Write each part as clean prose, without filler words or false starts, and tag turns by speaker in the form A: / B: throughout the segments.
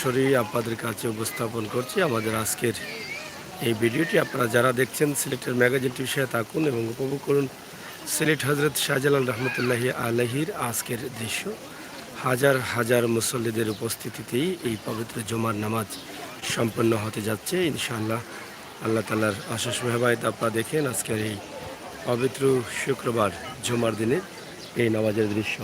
A: সরাসরি আপনাদের কাছে উপস্থাপন করছি আমাদের আজকের এই ভিডিওটি। আপনারা যারা দেখছেন সিলেটের ম্যাগাজিন টিভির সাথে থাকুন এবং উপভোগ করুন সিলেট হজরত শাহজালাল রহমতুল্লাহি আলহির আজকের দৃশ্য। হাজার হাজার মুসল্লিদের উপস্থিতিতেই এই পবিত্র জুমার নামাজ সম্পন্ন হতে যাচ্ছে ইনশাআল্লাহ। আল্লাহ তাআলার অশেষ মেহরবানিত আপনারা দেখেন আজকের এই পবিত্র শুক্রবার জুমার দিনের এই নামাজের দৃশ্য।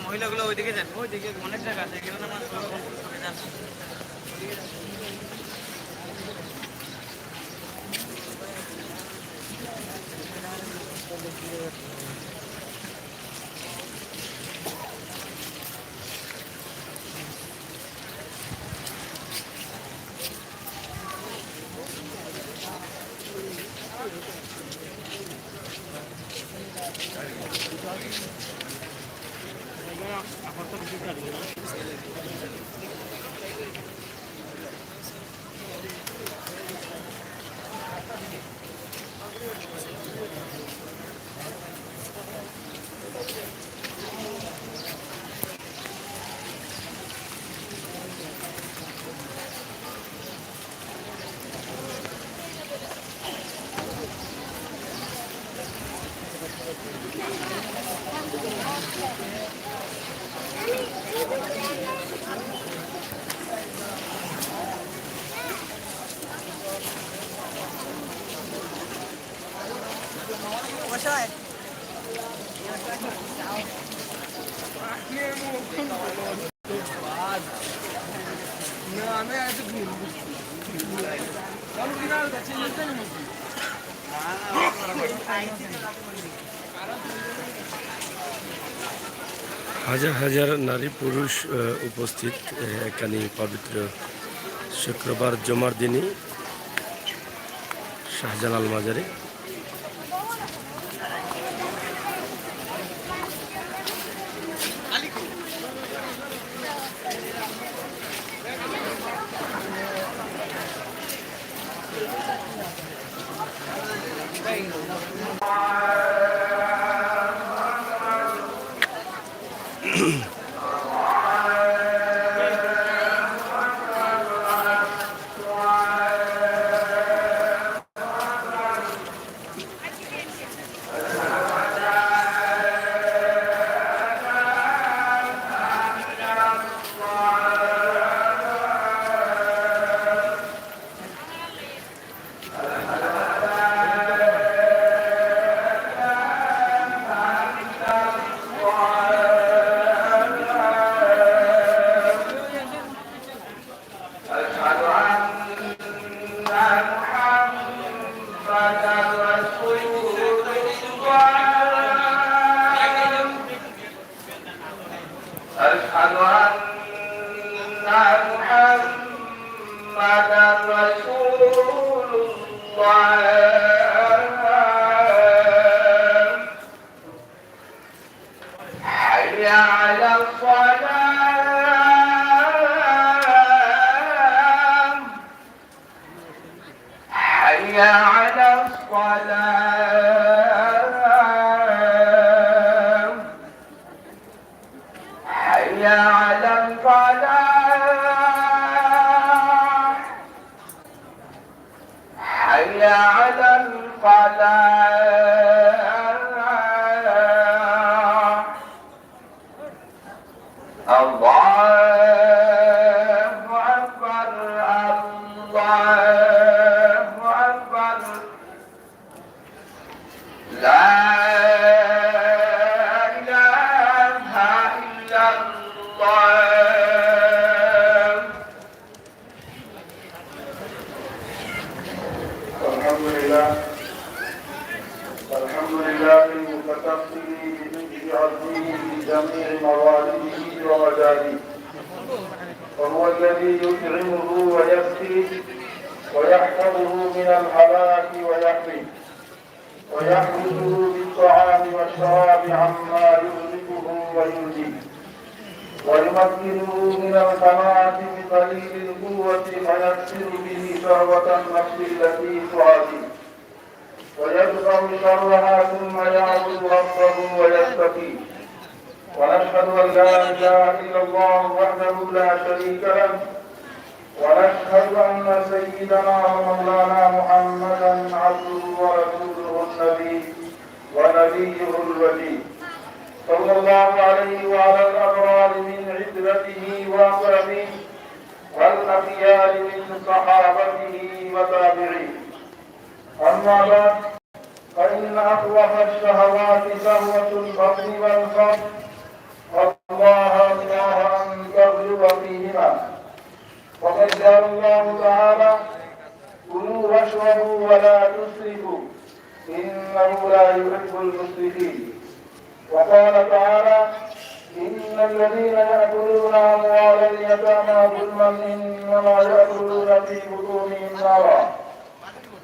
B: মহিলাগুলো ওইদিকে যান, ওইদিকে অনেক জায়গা আছে,
A: হাজার হাজার নারী পুরুষ উপস্থিত এখানে পবিত্র শুক্রবার জুমার দিনে শাহজালাল মাজারে।
C: الحمد لله المتكفل بعزمه بجميع موالده ومجاده، وهو الذي يطعمه ويسقيه ويحفظه من الهلاك ويحميه ويحرسه بالطعام والشراب عما يهلكه ويؤذيه، ويمكنه من القناعة بقليل القوة فيكسر به شهوة النفس التي تعاديه، ويدفع شرها ثم يعبد ربه ويتقيه. ونشهد ان لا اله الا الله وحده لا شريك له، ونشهد ان سيدنا ومولانا محمدا عبده ورسوله النبي ونبيه الوجيه، صلى الله عليه وعلى الابرار من عترته واقربه والاخيار من صحابته وتابعيه. أما بعد، فإن أخوف الشهوات شهوة البطن والفرج، والله أن تغلب فيهما. وقد قال الله تعالى: كلوا واشربوا ولا تسرفوا إنه لا يحب المسرفين. وقال تعالى: إن الذين يأكلون أموال اليتامى ظلما إنما يأكلون في بطونهم نارا.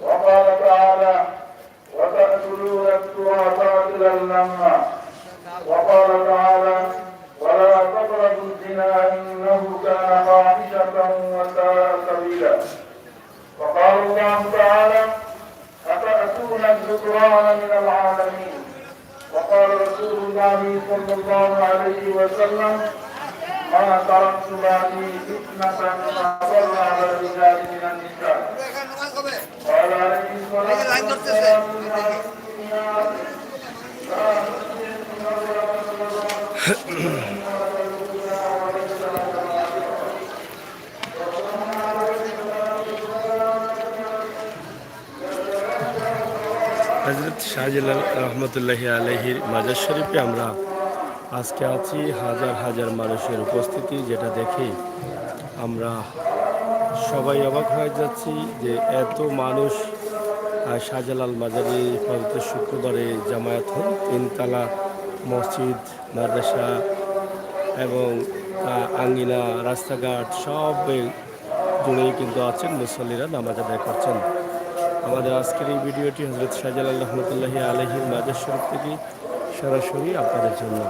C: وقال تعالى: وتأكلون التراث أكلا لما. وقال تعالى: ولا تقربوا الزنا إنه كان فاحشة وساء سبيلا. وقال الله تعالى: أتأتون الذكران من العالمين. وقال رسول الله صلى الله عليه وسلم: ما تركت بعدي فتنة أضر على الرجال من النساء. قال عليه الصلاة والسلام:
A: হযরত শাহজালাল রহমতুল্লাহি আলাইহির মাজার শরীফে আমরা আজকে আছি। হাজার হাজার মানুষের উপস্থিতি, যেটা দেখে আমরা সবাই অবাক হয়ে যাচ্ছি যে এত মানুষ শাহজালাল মাজারে পবিত্র শুক্রবারে জামায়াত হন। তিনতলা মসজিদ, মাদ্রাসা এবং আঙ্গিনা, রাস্তাঘাট সব জুড়েই কিন্তু আছেন মুসল্লিরা, নামাজ আদায় করছেন। আমাদের আজকের এই ভিডিওটি হযরত শাহজালাল রহমতুল্লাহি আলাইহির মাজার শরীফ থেকে সরাসরি আপনাদের জন্য।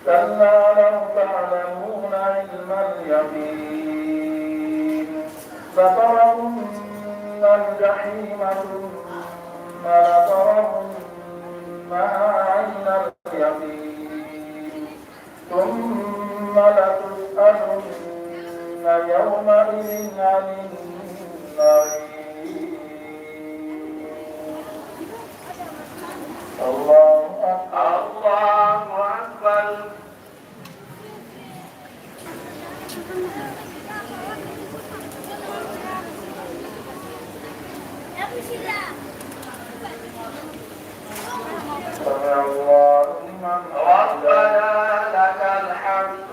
C: كلا لو تعلمون علم اليقين لترون الجحيم ثم لترونها عين اليقين ثم لتسألن يومئذ عن النعيم. الله أكبر.
B: الله أكبر.
C: سمع الله لمن
B: ربنا لك الحمد.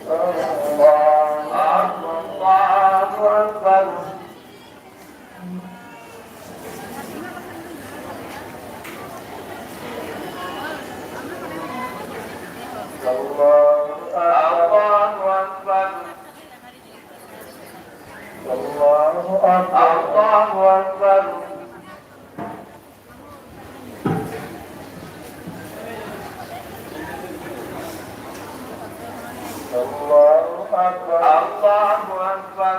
C: الله
B: أكبر.
C: الله
B: أكبر.
C: الله أكبر.
B: الله أكبر.
C: الله أكبر.
B: الله أكبر.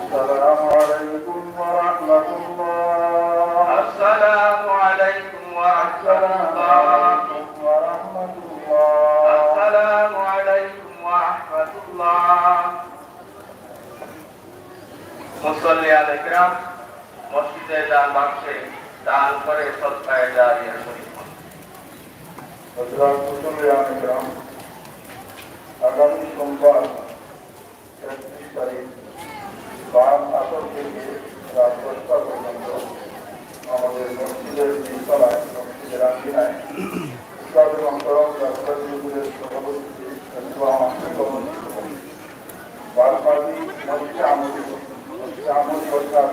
C: السلام عليكم ورحمة الله.
B: السلام عليكم ورحمة الله.
C: ورحمة الله.
B: السلام عليكم ورحمة الله. মুসল্লিয়ান ইকরাম মসজিদের ডান বাক্সে দান করে সদকায়ে জারিয়া শরীফ।
C: হযরত মুসল্লিয়ান ইকরাম, আগামী সোমবার 31 তারিখ বাম আসর থেকে রাত 10টা পর্যন্ত আমাদের মসজিদের নিচতলায়, মসজিদের আঙ্গিনায় ইসলাম এবং তরফ রাষ্ট্রীয় সভাপতি বারবাদি মসজিদে আমল অর্থাৎ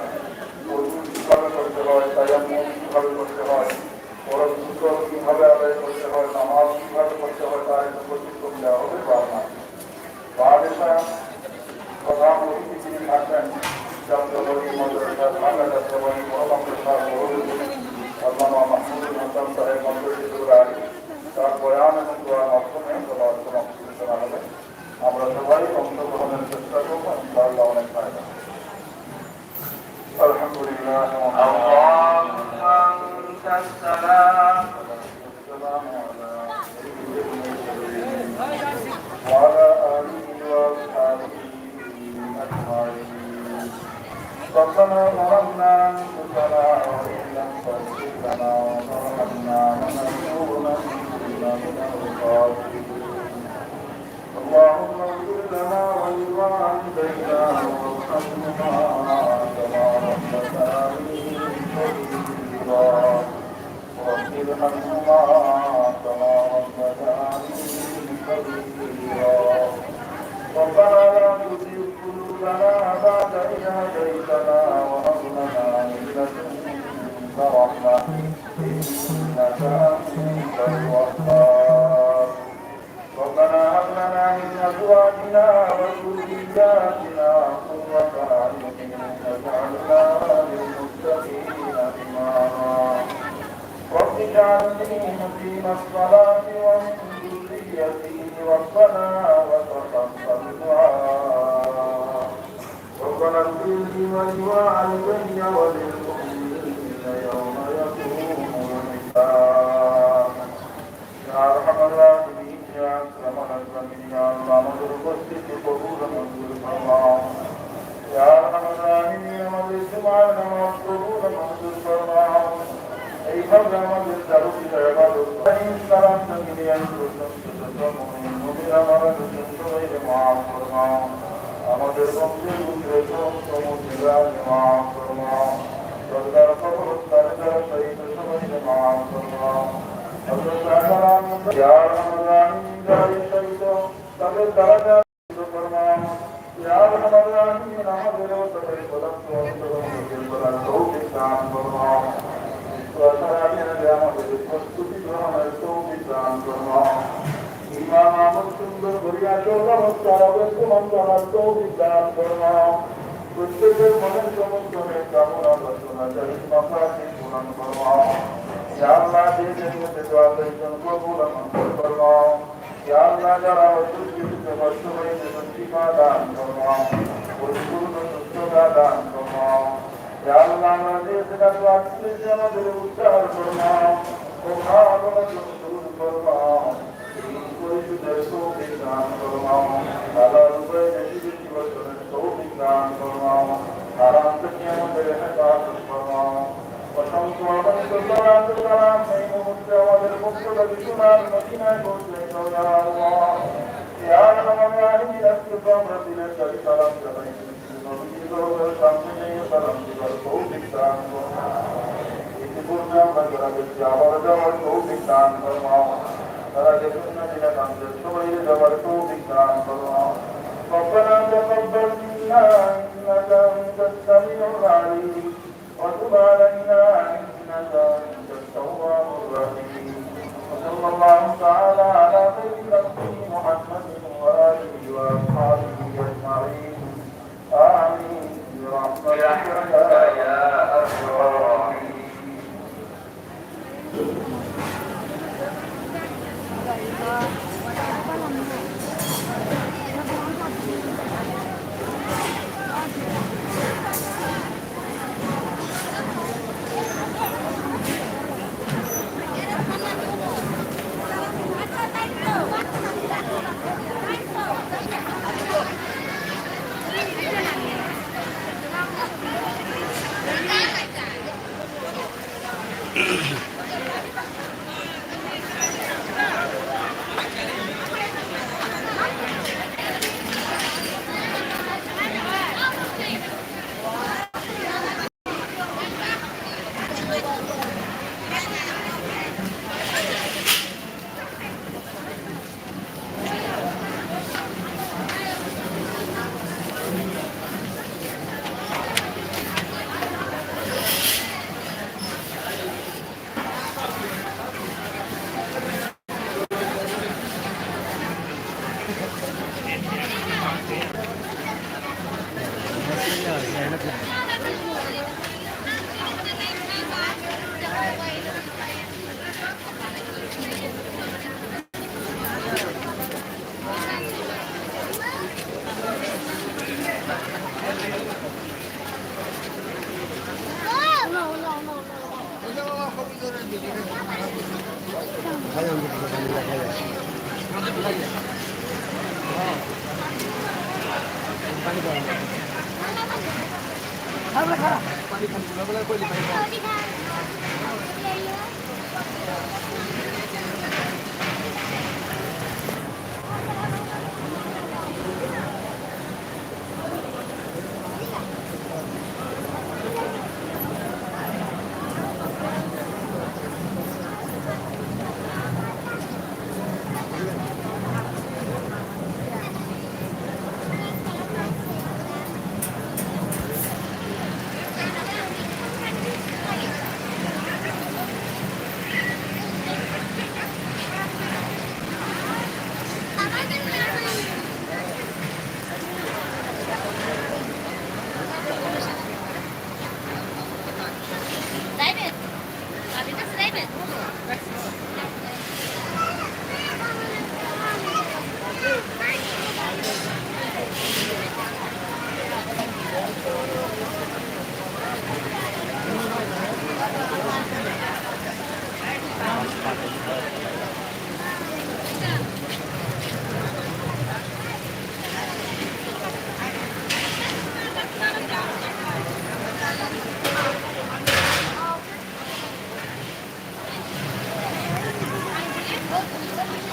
C: প্রচুর কীভাবে করতে হয়, তায়াম্মুম কীভাবে করতে হয়, পরশুদ্ধ কীভাবে আদায় করতে হয়, নামাজ কীভাবে করতে হয়, তার একটা প্রশিক্ষণ দেওয়া হবে বাংলাদেশা প্রধান অতিথি যিনি থাকবেন জাতীয় মাদ্রাসার বাংলাদেশ এবং মহামাদ্রাসার আল্লামা মাহমুদুল হাসান সাহেব মন্ত্রিতুরা তার বয়ান এবং দোয়ার মাধ্যমে সমালোচনা হবে। আমরা সবাই অংশগ্রহণের চেষ্টা করবো, ইনশাআল্লাহ অনেক ফায়দা। আলহামদুলিল্লাহ। وعلى آله وأصحابه أجمعين. ربنا ظلمنا أنفسنا وإن لم تغفر لنا وترحمنا لنكونن من الخاسرين. اللهم اغفر لنا ولوالدينا وارحمهما كما ربياني صغيرا رب ارحمهما كما ربياني صغيرا. ربنا لا تزغ قلوبنا بعد إذ هديتنا وهب لنا من لدنك رحمة إنك أنت الوهاب. ربنا هب لنا من أزواجنا وذرياتنا قرة أعين واجعلنا للمتقين إماما. رب اجعلني مقيم الصلاة ومن ذريتي ربنا وتقبل دعاء. ربنا اغفر لي ولوالدي وللمؤمنين يوم يقوم الحساب. আমাদের যাবতীয় ইবাদত সালাম তামিলিয়ে মাফ ফরমাও আমাদের বংশের উঠে মাফ ফরমাও সরকার কবরস্থানে যারা শহীদ সবাইকে মাফ ফরমাও হযরত আল্লাহ ইয়া রহমান রহিম যারা শহীদ তাদের দরজা ফরমাও ইয়া রহমান রহিম আমাদের তাদের কদম করার তৌফিক দান ফরমাও আমাদের প্রস্তুতি গ্রহণের তৌফিক দান ফরমাও ইমাম আহমদ সুন্দর করিয়া চৌরাবস্থার অবস্থান করার তৌফিক দান ফরমাও প্রত্যেকের মনের সমস্ত কামনা বাসনা চাই মাথাকে পূরণ ফরমাও ইয়া আল্লাহ যে জন্মতে দোয়া করেছেন কবুল মঞ্জুর ফরমাও ইয়া আল্লাহ যারা অসুস্থ কষ্ট হয়েছে শিফা দান ফরমাও পরিপূর্ণ সুস্থতা দান ফরমাও ইয়া আল্লাহ আমাদের সেটা তো আসলে আমাদের উদ্ধার ফরমাও ও ভাবনা দূর ফরমাও পরিশুদ্ধের তৌফিক দান ফরমাও আল্লাহর উপরে বেশি বেশি বছরের তৌফিক দান ফরমাও আরাম থেকে আমাদের হেফাজত ফরমাও অসংখ্য অগণিত সালাত ও সালাম এই মুহূর্তে আমাদের মুক্তদা সোনার মদিনায় পৌঁছে দাও ইয়া আল্লাহ ইয়া রহমান রহিম আজকে তো আমরা দিলের কাছে সালাম জানাই নবীর দরবারে সামনে নিয়ে সালাম দিবার তৌফিক দান ফরমাও ইতিপূর্বে আমরা যারা দেখছি আবার যাওয়ার তৌফিক দান ফরমাও তারা দেখুন না যেটা কান্দের সবাই যাবার তৌফিক দান ফরমাও ربنا تقبل منا إنك أنت السميع العليم وتب علينا إنك أنت التواب الرحيم وصلى الله تعالى على خير خلقه محمد وآله وأصحابه أجمعين آمين برحمتك يا أرحم الراحمين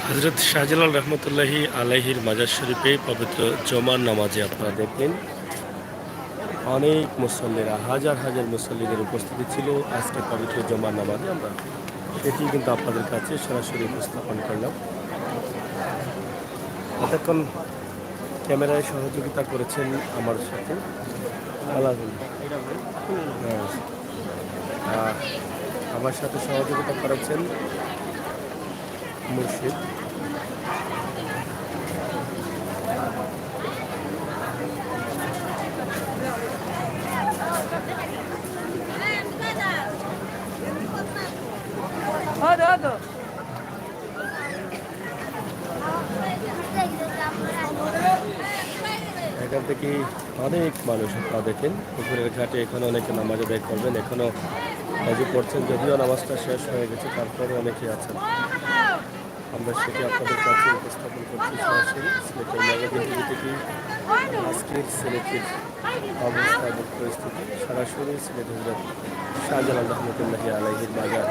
A: হজরত শাহজালাল রহমতুল্লাহি আলাইহির মাজার শরীফে পবিত্র জমার নামাজে আপনারা দেখলেন অনেক মুসল্লিরা, হাজার হাজার মুসল্লিদের উপস্থিতি ছিল আজকে পবিত্র জমার নামাজে। আমরা এটি কিন্তু আপনাদের কাছে সরাসরি উপস্থাপন করলাম। এতক্ষণ ক্যামেরায় সহযোগিতা করেছেন আমার সাথে আমার সাথে সহযোগিতা করেছেন মুর্শিদ। এখান থেকে অনেক মানুষ আপনারা দেখেন পুকুরের ঘাটে এখানে অনেকে নামাজ আদায় করবেন, এখনো অজু করছেন, যদিও নামাজটা শেষ হয়ে গেছে, তারপরে অনেকে আছেন। আমরা সেটি আপনাদের কাছে উপস্থাপন করছি সরাসরি সিলেটের ম্যাগাজিন টিভি থেকে। আজকের সিলেটের অবস্থা এবং পরিস্থিতি সরাসরি সিলেট হজরত শাহজালাল রহমতুল্লাহি আলাইহির মাজার।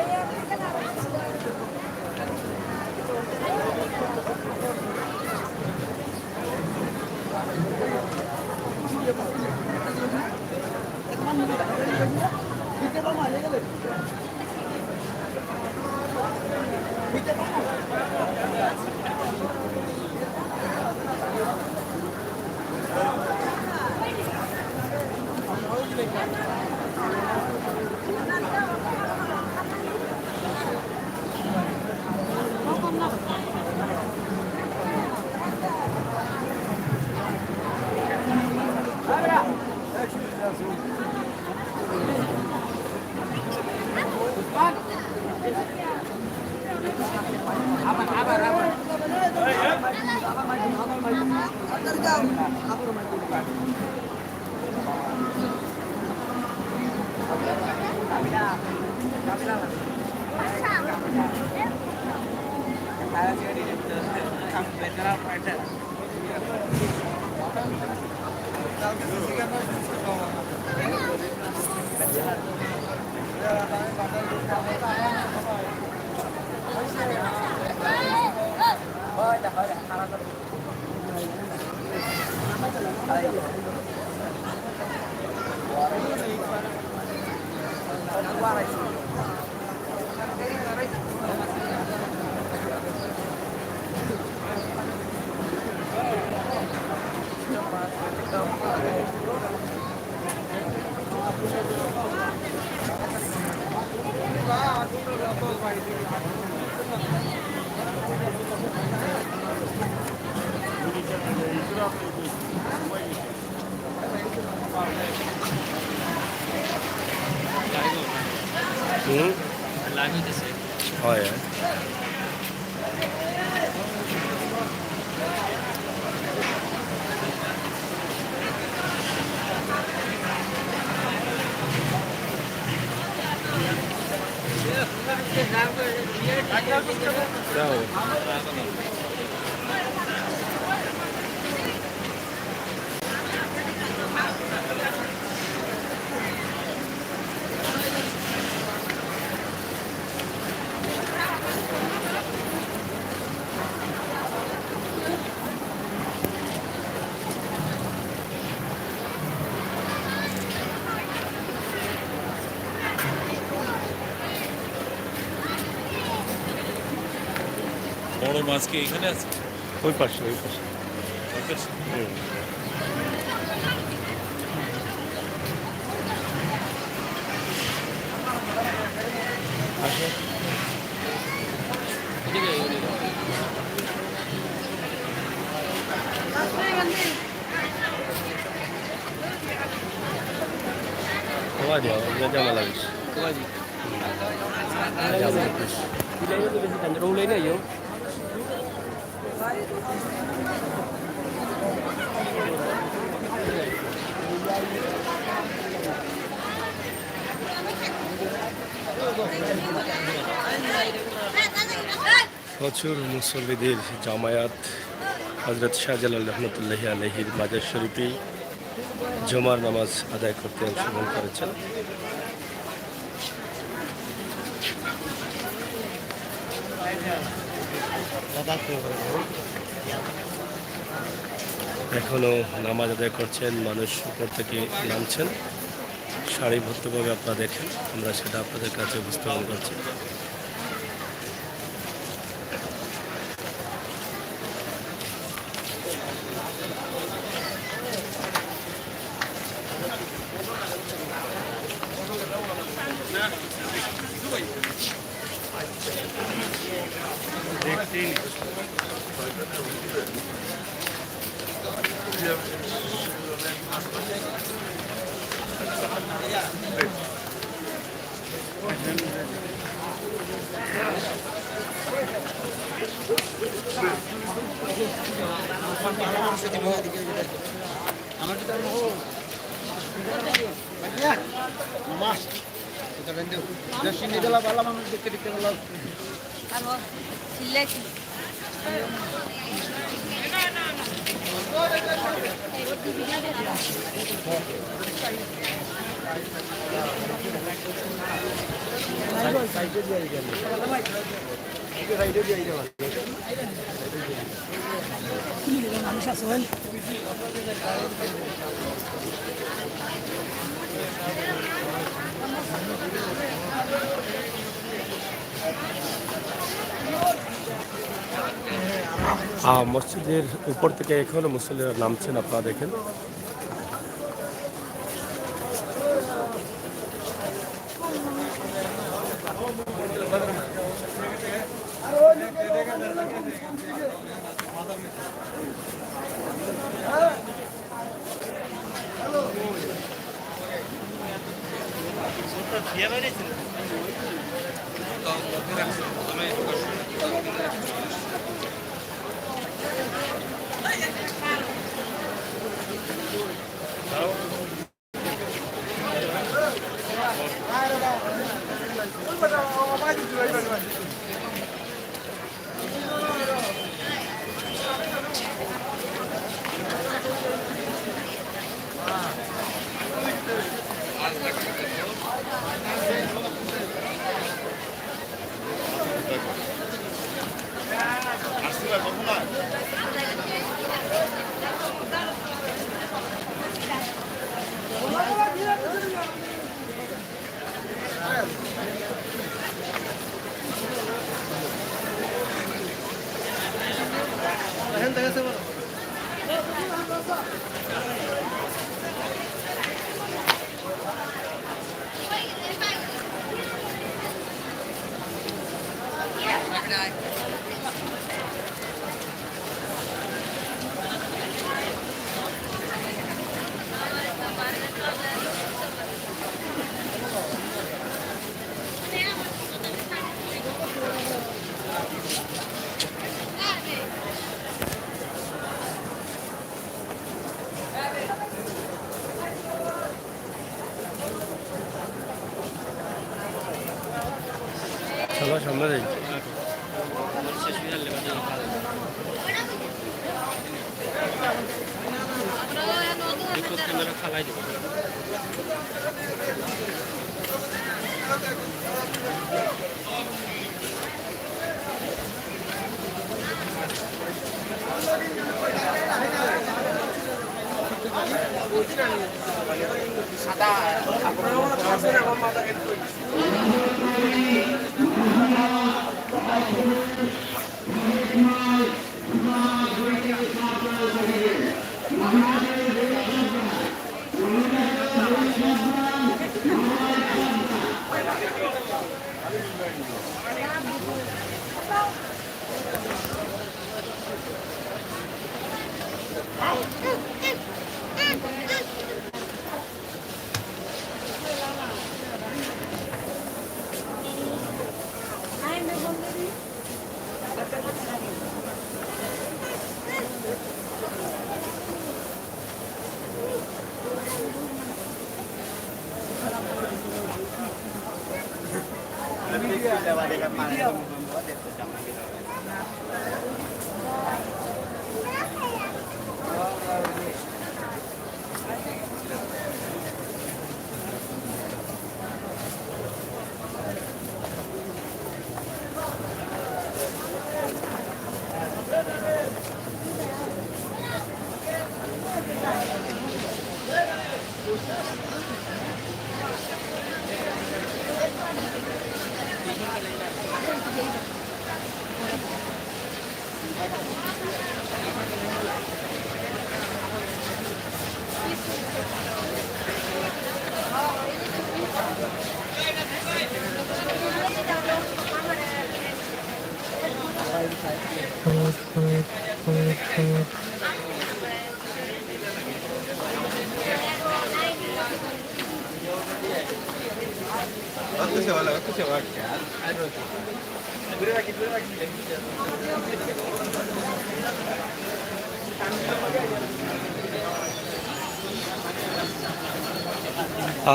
A: হয়
D: বড় মাছ কি এখানে আছে?
A: ওই পাশে ওই পাশে। Jangan lagi. প্রচুর মুসল্লিদের জামায়াত হজরত শাহজালাল রহমতুল্লাহি আলাইহির মাজার শরীফে জমার নামাজ আদায় করতে অংশগ্রহণ করেছেন। এখনো নামাজ আদায় করছেন, মানুষ উপর থেকে নামছেন সারিবদ্ধভাবে। আপনারা দেখেন, আমরা সেটা আপনাদের কাছে উপস্থাপন করছি। মসজিদের উপর থেকে এখনো মুসল্লিরা নামছেন, আপনারা দেখেন। চলো সামনে যাই। খালাই দিব।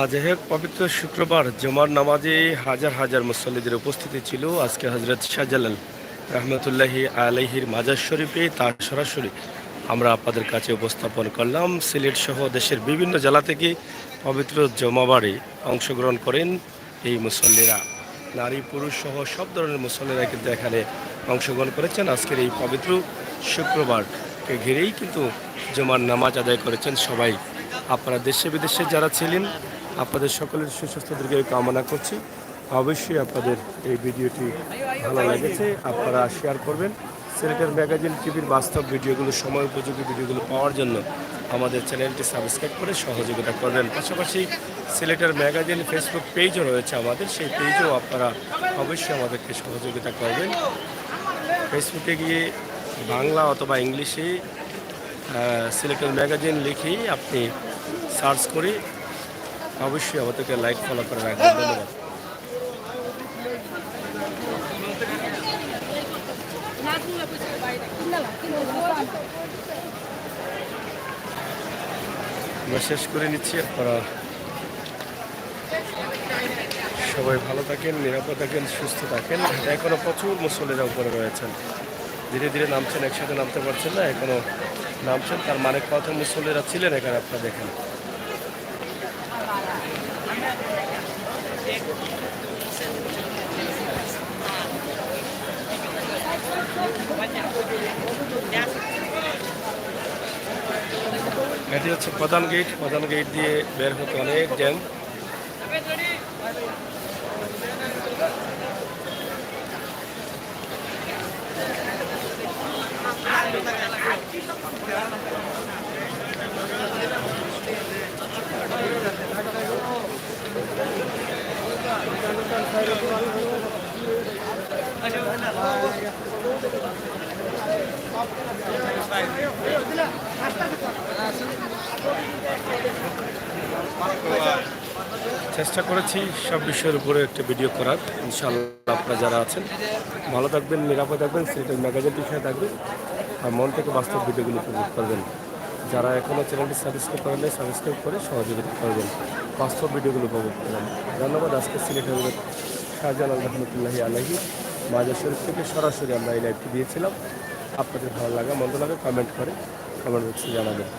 A: আজ এক পবিত্র শুক্রবার জুমার নামাজে হাজার হাজার মুসল্লিদের উপস্থিতি ছিল। আজকে হজরত শাহজালাল রহমতুল্লাহি আলাইহির মাজার শরীফে তার সরাসরি আমরা আপনাদের কাছে উপস্থাপন করলাম। সিলেট সহ দেশের বিভিন্ন জেলা থেকে পবিত্র জমাবারে অংশগ্রহণ করেন এই মুসল্লিরা। নারী পুরুষ সহ সব ধরনের মুসল্লিরা কিন্তু এখানে অংশগ্রহণ করেছেন। আজকের এই পবিত্র শুক্রবারকে ঘিরেই কিন্তু জুমার নামাজ আদায় করেছেন সবাই। আপনারা দেশে বিদেশে যারা ছিলেন আপনাদের সকলের সুস্বাস্থ্য দীর্ঘায়ু কামনা করছি। অবশ্যই আপনাদের এই ভিডিওটি ভালো লেগেছে, আপনারা শেয়ার করবেন। সিলেটের ম্যাগাজিন টিভির বাস্তব ভিডিওগুলো, সময় উপযোগী ভিডিওগুলো পাওয়ার জন্য আমাদের চ্যানেলটি সাবস্ক্রাইব করে সহযোগিতা করবেন। পাশাপাশি সিলেটের ম্যাগাজিন ফেসবুক পেজও রয়েছে আমাদের, সেই পেজেও আপনারা অবশ্যই আমাদেরকে সহযোগিতা করবেন। ফেসবুকে গিয়ে বাংলা অথবা ইংলিশে সিলেটের ম্যাগাজিন লিখেই আপনি সার্চ করে অবশ্যই আমাদেরকে লাইক ফলো করে রাখবেন। ধন্যবাদ। আমরা শেষ করে নিচ্ছি। আপনারা সবাই ভালো থাকেন, নিরাপদ থাকেন, সুস্থ থাকেন। এখনো প্রচুর মুসল্লিরা উপরে রয়েছেন, ধীরে ধীরে নামছেন, একসাথে নামতে পারছেন না, এখনো নামছেন। তার মানে কত মুসল্লিরা ছিলেন এখানে আপনারা দেখেন। এটি হচ্ছে প্রধান গেট। প্রধান গেট দিয়ে বের হতে অনেক জ্যাম। চেষ্টা করেছি সব বিষয়ের উপরে একটা ভিডিও করার। ইনশাআল্লাহ আপনারা যারা আছেন ভালো থাকবেন, নিরাপদ থাকবেন, সিলেটের ম্যাগাজিনটির সাথে থাকবেন আর মন থেকে বাস্তব ভিডিওগুলো উপভোগ করবেন। যারা এখনও চ্যানেলটি সাবস্ক্রাইব করেন নাই সাবস্ক্রাইব করে সহযোগিতা করবেন, বাস্তব ভিডিওগুলো উপভোগ করবেন। ধন্যবাদ। আজকে সিলেট হজরত শাহজালাল রহমতুল্লাহি আলাইহি মাজার শরীফ থেকে সরাসরি আমরা এই লাইভটি দিয়েছিলাম। আপনাদের ভালো লাগা মন্দ লাগা কমেন্ট করে কমেন্ট বক্সে জানাবেন।